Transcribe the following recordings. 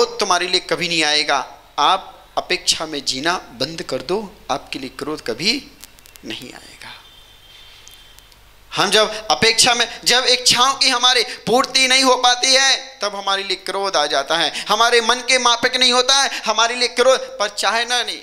क्रोध तुम्हारे लिए कभी नहीं आएगा। आप अपेक्षा में जीना बंद कर दो, आपके लिए क्रोध कभी नहीं आएगा। हम जब अपेक्षा में, जब इच्छाओं की हमारे पूर्ति नहीं हो पाती है, तब हमारे लिए क्रोध आ जाता है। हमारे मन के माफक नहीं होता है, हमारे लिए क्रोध, पर चाहना नहीं,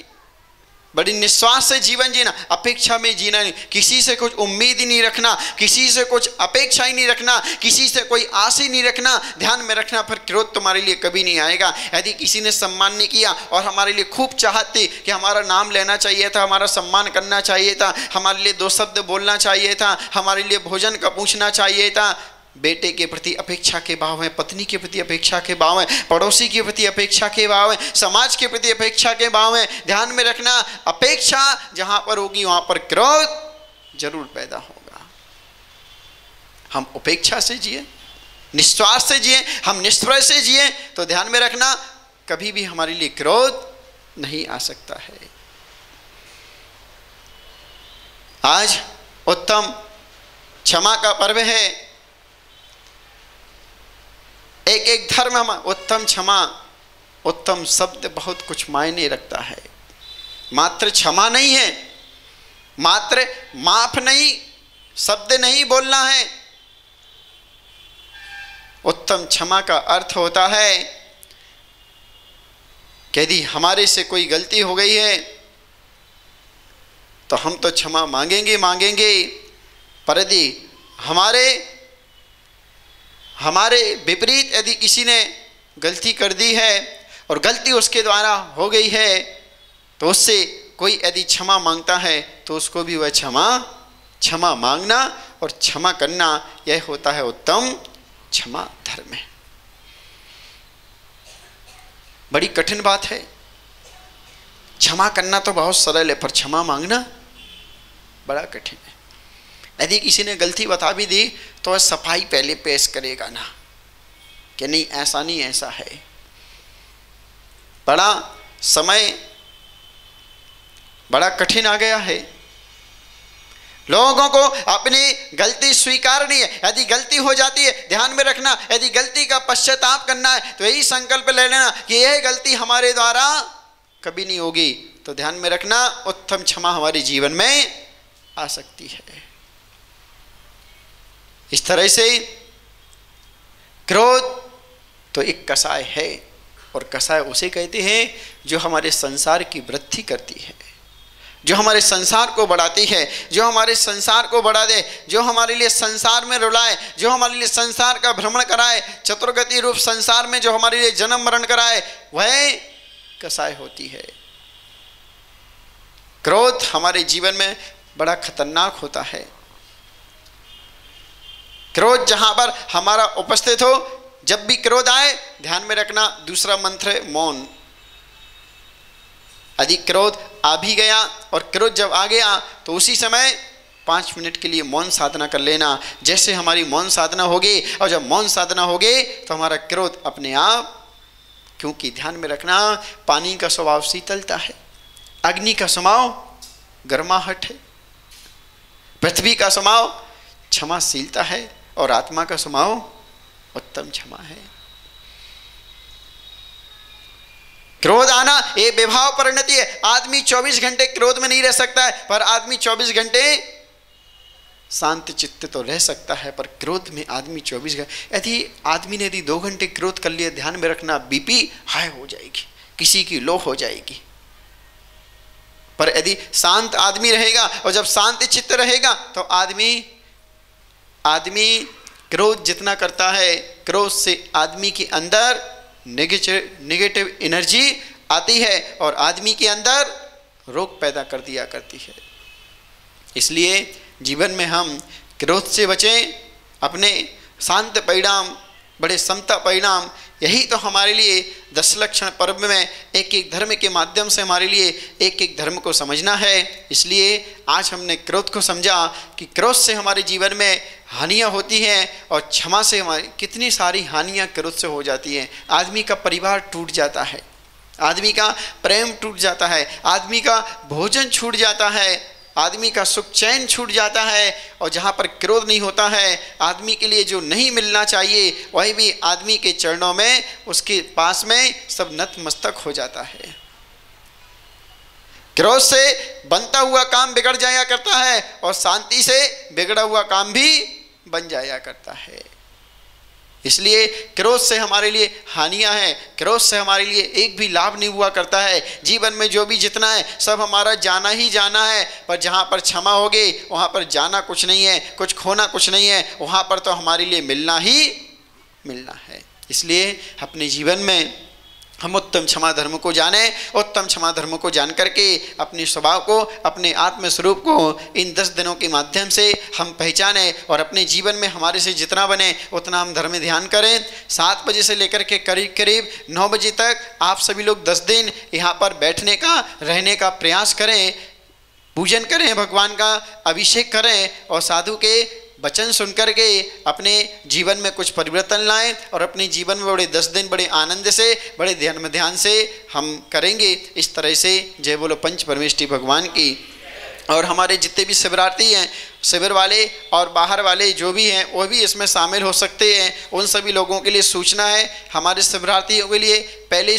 बड़ी निस्वार्थ से जीवन जीना, अपेक्षा में जीना नहीं, किसी से कुछ उम्मीद ही नहीं रखना, किसी से कुछ अपेक्षा ही नहीं रखना, किसी से कोई आस ही नहीं रखना, ध्यान में रखना, फिर क्रोध तुम्हारे लिए कभी नहीं आएगा। यदि किसी ने सम्मान नहीं किया और हमारे लिए खूब चाहत थी कि हमारा नाम लेना चाहिए था, हमारा सम्मान करना चाहिए था, हमारे लिए 2 शब्द बोलना चाहिए था, हमारे लिए भोजन का पूछना चाहिए था, बेटे के प्रति अपेक्षा के भाव हैं, पत्नी के प्रति अपेक्षा के भाव हैं, पड़ोसी के प्रति अपेक्षा के भाव हैं, समाज के प्रति अपेक्षा के भाव हैं, ध्यान में रखना, अपेक्षा जहां पर होगी वहां पर क्रोध जरूर पैदा होगा। हम उपेक्षा से जिए, निस्वार्थ से जिए, हम निष्प्रय से जिए, तो ध्यान में रखना कभी भी हमारे लिए क्रोध नहीं आ सकता है। आज उत्तम क्षमा का पर्व है। एक एक धर्म हम उत्तम क्षमा, उत्तम शब्द बहुत कुछ मायने रखता है। मात्र क्षमा नहीं है, मात्र माफ नहीं, शब्द नहीं बोलना है। उत्तम क्षमा का अर्थ होता है कि यदि हमारे से कोई गलती हो गई है तो हम तो क्षमा मांगेंगे, पर यदि हमारे विपरीत यदि किसी ने गलती कर दी है और गलती उसके द्वारा हो गई है, तो उससे कोई यदि क्षमा मांगता है तो उसको भी वह क्षमा मांगना और क्षमा करना, यह होता है उत्तम क्षमा धर्म है। बड़ी कठिन बात है। क्षमा करना तो बहुत सरल है, पर क्षमा मांगना बड़ा कठिन है। यदि किसी ने गलती बता भी दी तो वह सफाई पहले पेश करेगा ना, कि नहीं ऐसा नहीं, ऐसा है। बड़ा समय बड़ा कठिन आ गया है। लोगों को अपनी गलती स्वीकार नहीं है। यदि गलती हो जाती है, ध्यान में रखना, यदि गलती का पश्चाताप करना है तो यही संकल्प ले लेना कि यह गलती हमारे द्वारा कभी नहीं होगी। तो ध्यान में रखना, उत्तम क्षमा हमारे जीवन में आ सकती है। इस तरह से क्रोध तो एक कसाय है, और कसाय उसे कहते हैं जो हमारे संसार की वृद्धि करती है, जो हमारे संसार को बढ़ाती है, जो हमारे संसार को बढ़ा दे, जो हमारे लिए संसार में रुलाए, जो हमारे लिए संसार का भ्रमण कराए, चतुर्गति रूप संसार में जो हमारे लिए जन्म मरण कराए, वह कसाय होती है। क्रोध हमारे जीवन में बड़ा खतरनाक होता है। क्रोध जहां पर हमारा उपस्थित हो, जब भी क्रोध आए, ध्यान में रखना, दूसरा मंत्र है मौन। यदि क्रोध आ भी गया और क्रोध जब आ गया तो उसी समय 5 मिनट के लिए मौन साधना कर लेना। जैसे हमारी मौन साधना होगी, और जब मौन साधना होगी तो हमारा क्रोध अपने आप, क्योंकि ध्यान में रखना, पानी का स्वभाव शीतलता है, अग्नि का स्वभाव गर्माहट है, पृथ्वी का स्वभाव क्षमाशीलता है, और आत्मा का स्वभाव उत्तम क्षमा है। क्रोध आना ये विभाव परिणति है। आदमी 24 घंटे क्रोध में नहीं रह सकता है, पर आदमी 24 घंटे शांत चित्त तो रह सकता है, पर क्रोध में आदमी 24 घंटे, यदि 2 घंटे क्रोध कर लिया, ध्यान में रखना, बीपी हाई हो जाएगी, किसी की लो हो जाएगी। पर यदि शांत आदमी रहेगा, और जब शांत चित्त रहेगा तो आदमी क्रोध जितना करता है, क्रोध से आदमी के अंदर नेगेटिव एनर्जी आती है और आदमी के अंदर रोग पैदा कर दिया करती है। इसलिए जीवन में हम क्रोध से बचें, अपने शांत परिणाम, बड़े समता परिणाम, यही तो हमारे लिए 10 लक्षण पर्व में एक एक धर्म के माध्यम से हमारे लिए एक एक धर्म को समझना है। इसलिए आज हमने क्रोध को समझा कि क्रोध से हमारे जीवन में हानियां होती हैं, और क्षमा से हमारी कितनी सारी हानियां क्रोध से हो जाती हैं। आदमी का परिवार टूट जाता है, आदमी का प्रेम टूट जाता है, आदमी का भोजन छूट जाता है, आदमी का सुख चैन छूट जाता है। और जहाँ पर क्रोध नहीं होता है, आदमी के लिए जो नहीं मिलना चाहिए वही भी आदमी के चरणों में, उसके पास में सब नतमस्तक हो जाता है। क्रोध से बनता हुआ काम बिगड़ जाया करता है और शांति से बिगड़ा हुआ काम भी बन जाया करता है। इसलिए क्रोध से हमारे लिए हानियां हैं, क्रोध से हमारे लिए एक भी लाभ नहीं हुआ करता है। जीवन में जो भी जितना है सब हमारा जाना ही जाना है, पर जहाँ पर क्षमा होगी वहाँ पर जाना कुछ नहीं है, कुछ खोना कुछ नहीं है, वहाँ पर तो हमारे लिए मिलना ही मिलना है। इसलिए अपने जीवन में हम उत्तम क्षमा धर्म को जानें, उत्तम क्षमा धर्म को जान करके अपने स्वभाव को, अपने आत्म स्वरूप को इन 10 दिनों के माध्यम से हम पहचानें और अपने जीवन में हमारे से जितना बने उतना हम धर्म ध्यान करें। 7 बजे से लेकर के करीब करीब 9 बजे तक आप सभी लोग 10 दिन यहाँ पर बैठने का, रहने का प्रयास करें, पूजन करें, भगवान का अभिषेक करें और साधु के वचन सुनकर के अपने जीवन में कुछ परिवर्तन लाएं और अपने जीवन में बड़े 10 दिन बड़े आनंद से, बड़े ध्यान से हम करेंगे। इस तरह से जय बोलो पंच परमेष्ठी भगवान की। और हमारे जितने भी शिवरार्थी हैं, शिविर वाले और बाहर वाले जो भी हैं वो भी इसमें शामिल हो सकते हैं। उन सभी लोगों के लिए सूचना है, हमारे शिवरार्थियों के लिए पहले